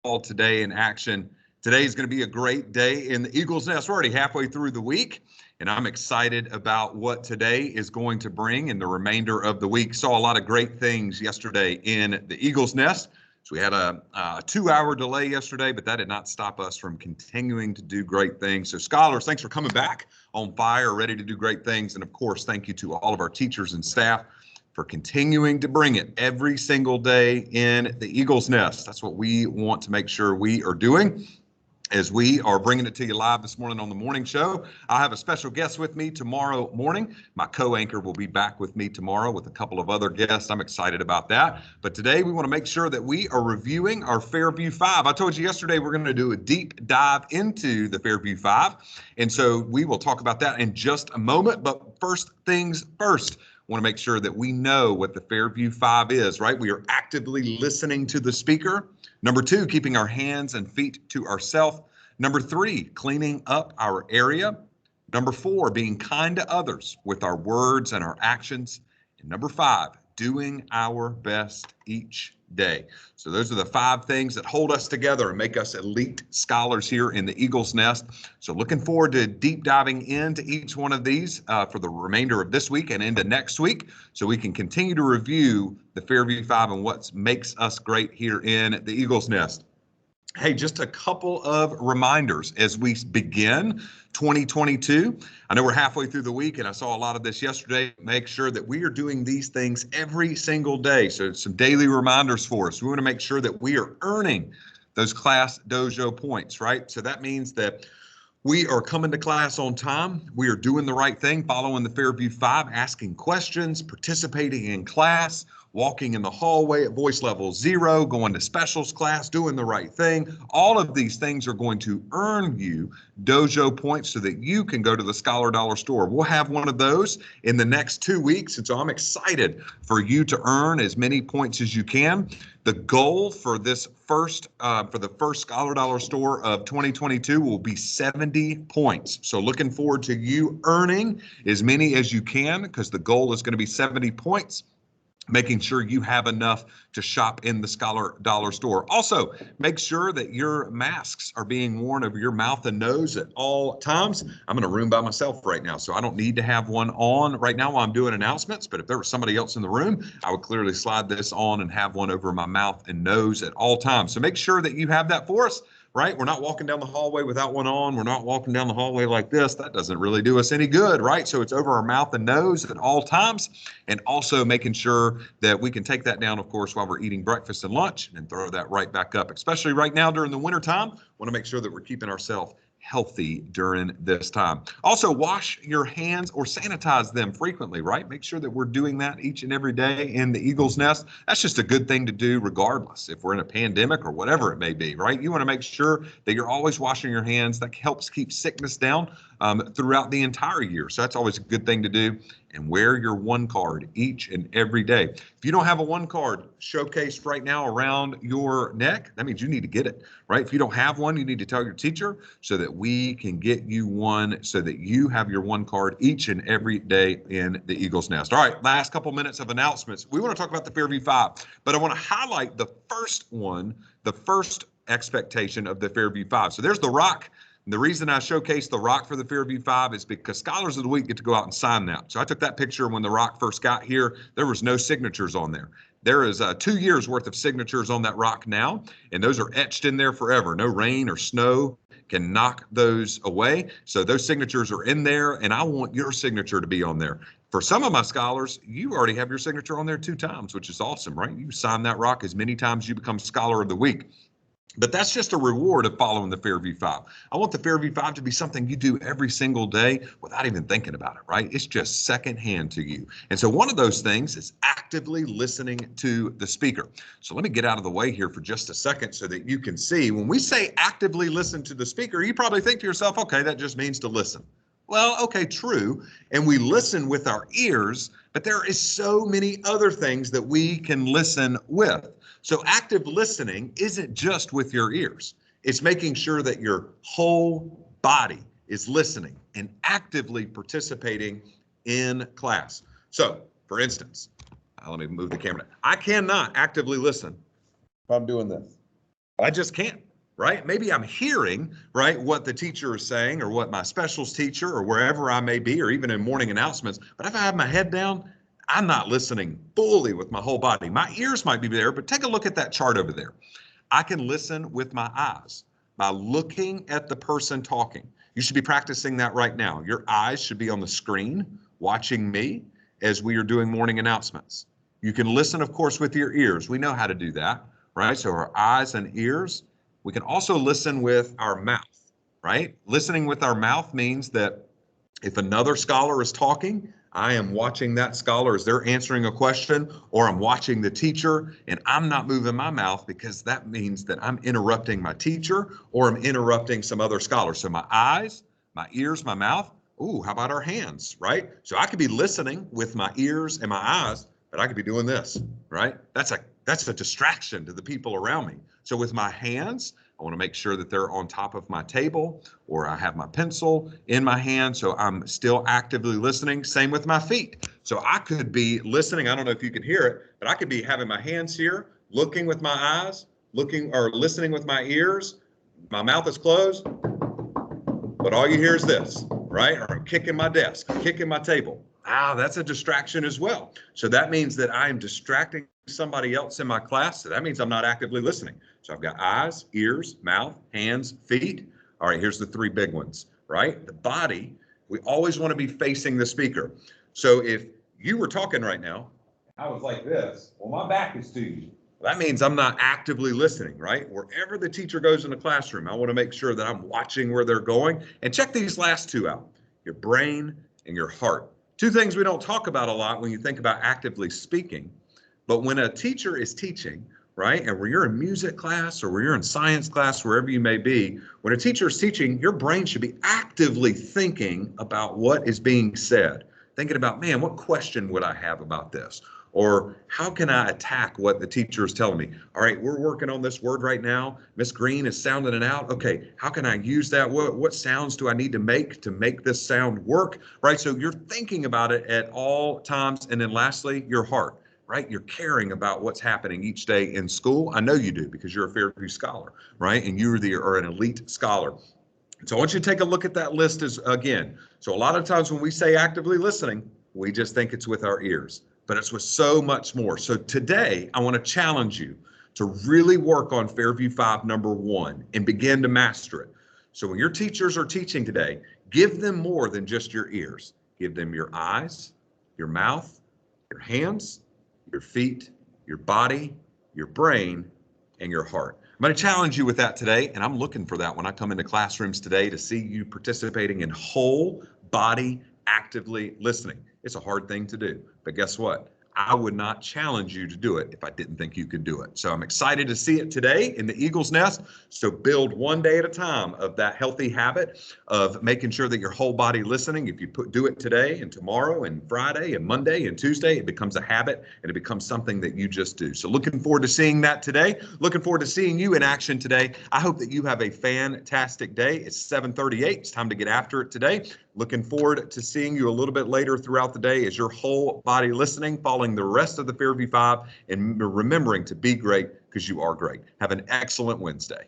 all today in action. Today is going to be a great day in the Eagles Nest. We're already halfway through the week, and I'm excited about what today is going to bring in the remainder of the week. Saw a lot of great things yesterday in the Eagles Nest. So we had a 2-hour delay yesterday, but that did not stop us from continuing to do great things. So scholars, thanks for coming back on fire, ready to do great things. And of course, thank you to all of our teachers and staff for continuing to bring it every single day in the Eagles Nest. That's what we want to make sure we are doing as we are bringing it to you live this morning on the morning show. I have a special guest with me tomorrow morning. My co-anchor will be back with me tomorrow with a couple of other guests. I'm excited about that. But today we want to make sure that we are reviewing our Fairview 5. I told you yesterday we're going to do a deep dive into the Fairview 5. And so we will talk about that in just a moment. But first things first, want to make sure that we know what the Fairview 5 is, right? We are actively listening to the speaker. Number 2, keeping our hands and feet to ourselves. Number 3, cleaning up our area. Number 4, being kind to others with our words and our actions. And number 5, doing our best each day. So those are the 5 things that hold us together and make us elite scholars here in the Eagles Nest. So looking forward to deep diving into each one of these for the remainder of this week and into next week, so we can continue to review the Fairview 5 and what makes us great here in the Eagles Nest. Hey, just a couple of reminders as we begin 2022. I know we're halfway through the week, and I saw a lot of this yesterday. Make sure that we are doing these things every single day. So some daily reminders for us. We want to make sure that we are earning those class dojo points, right? So that means that we are coming to class on time. We are doing the right thing, following the Fairview 5, asking questions, participating in class, walking in the hallway at voice level 0, going to specials class, doing the right thing. All of these things are going to earn you dojo points so that you can go to the Scholar Dollar store. We'll have one of those in the next 2 weeks. And so I'm excited for you to earn as many points as you can. The goal for this first Scholar Dollar store of 2022 will be 70 points. So looking forward to you earning as many as you can, because the goal is going to be 70 points. Making sure you have enough to shop in the Scholar Dollar store. Also, make sure that your masks are being worn over your mouth and nose at all times. I'm in a room by myself right now, so I don't need to have one on right now while I'm doing announcements. But if there was somebody else in the room, I would clearly slide this on and have one over my mouth and nose at all times. So make sure that you have that for us. Right? We're not walking down the hallway without one on. We're not walking down the hallway like this. That doesn't really do us any good, right? So it's over our mouth and nose at all times. And also making sure that we can take that down, of course, while we're eating breakfast and lunch, and throw that right back up, especially right now during the winter time. Want to make sure that we're keeping ourselves healthy during this time. Also, wash your hands or sanitize them frequently, right? Make sure that we're doing that each and every day in the Eagles Nest. That's just a good thing to do regardless if we're in a pandemic or whatever it may be, right? You want to make sure that you're always washing your hands. That helps keep sickness down throughout the entire year. So that's always a good thing to do. And wear your one card each and every day. If you don't have a one card showcased right now around your neck, that means you need to get it, right? If you don't have one, you need to tell your teacher so that we can get you one, so that you have your one card each and every day in the Eagles Nest. All right, last couple minutes of announcements. We want to talk about the Fairview 5, but I want to highlight the first one, the first expectation of the Fairview 5. So there's the rock. And the reason I showcased the rock for the Fairview 5 is because Scholars of the Week get to go out and sign that. So I took that picture when the rock first got here. There was no signatures on there. There is 2 years worth of signatures on that rock now, and those are etched in there forever. No rain or snow can knock those away. So those signatures are in there, and I want your signature to be on there. For some of my scholars, you already have your signature on there 2 times, which is awesome, right? You sign that rock as many times as you become Scholar of the Week. But that's just a reward of following the Fairview 5. I want the Fairview 5 to be something you do every single day without even thinking about it, right? It's just secondhand to you. And so one of those things is actively listening to the speaker. So let me get out of the way here for just a second so that you can see. When we say actively listen to the speaker, you probably think to yourself, okay, that just means to listen. Well, okay, true. And we listen with our ears, but there is so many other things that we can listen with. So active listening isn't just with your ears. It's making sure that your whole body is listening and actively participating in class. So, for instance, let me move the camera. I cannot actively listen if I'm doing this. I just can't, right? Maybe I'm hearing, right, what the teacher is saying or what my specials teacher or wherever I may be, or even in morning announcements. But if I have my head down, I'm not listening fully with my whole body. My ears might be there, but take a look at that chart over there. I can listen with my eyes by looking at the person talking. You should be practicing that right now. Your eyes should be on the screen watching me as we are doing morning announcements. You can listen, of course, with your ears. We know how to do that, right? So our eyes and ears. We can also listen with our mouth, right? Listening with our mouth means that if another scholar is talking, I am watching that scholar as they're answering a question, or I'm watching the teacher and I'm not moving my mouth because that means that I'm interrupting my teacher or I'm interrupting some other scholar. So my eyes, my ears, my mouth. Ooh, how about our hands, right? So I could be listening with my ears and my eyes, but I could be doing this, right? That's a distraction to the people around me. So with my hands, I want to make sure that they're on top of my table, or I have my pencil in my hand, so I'm still actively listening. Same with my feet. So I could be listening. I don't know if you can hear it, but I could be having my hands here, looking with my eyes, looking or listening with my ears. My mouth is closed, but all you hear is this, right? Or I'm kicking my desk, kicking my table. That's a distraction as well. So that means that I am distracting somebody else in my class. So that means I'm not actively listening. So I've got eyes, ears, mouth, hands, feet. All right, here's the three big ones, right? The body, we always want to be facing the speaker. So if you were talking right now, I was like this, well, my back is to you. That means I'm not actively listening, right? Wherever the teacher goes in the classroom, I want to make sure that I'm watching where they're going. And check these last two out, your brain and your heart. Two things we don't talk about a lot when you think about actively speaking. But when a teacher is teaching, right, and when you're in music class or when you're in science class, wherever you may be, when a teacher is teaching, your brain should be actively thinking about what is being said. Thinking about, man, what question would I have about this? Or how can I attack what the teacher is telling me? All right, we're working on this word right now. Miss Green is sounding it out. Okay, how can I use that? What sounds do I need to make this sound work? Right, so you're thinking about it at all times. And then lastly, your heart. Right? You're caring about what's happening each day in school. I know you do because you're a Fairview scholar, right? And you are an elite scholar. So I want you to take a look at that list again. So a lot of times when we say actively listening, we just think it's with our ears, but it's with so much more. So today I want to challenge you to really work on Fairview 5 number 1 and begin to master it. So when your teachers are teaching today, give them more than just your ears. Give them your eyes, your mouth, your hands, your feet, your body, your brain, and your heart. I'm going to challenge you with that today, and I'm looking for that when I come into classrooms today to see you participating in whole body actively listening. It's a hard thing to do, but guess what? I would not challenge you to do it if I didn't think you could do it. So I'm excited to see it today in the Eagle's Nest. So build one day at a time of that healthy habit of making sure that your whole body listening. If you do it today and tomorrow and Friday and Monday and Tuesday, it becomes a habit and it becomes something that you just do. So looking forward to seeing that today. Looking forward to seeing you in action today. I hope that you have a fantastic day. It's 7:38. It's time to get after it today. Looking forward to seeing you a little bit later throughout the day as your whole body listening, following the rest of the Fairview 5, and remembering to be great because you are great. Have an excellent Wednesday.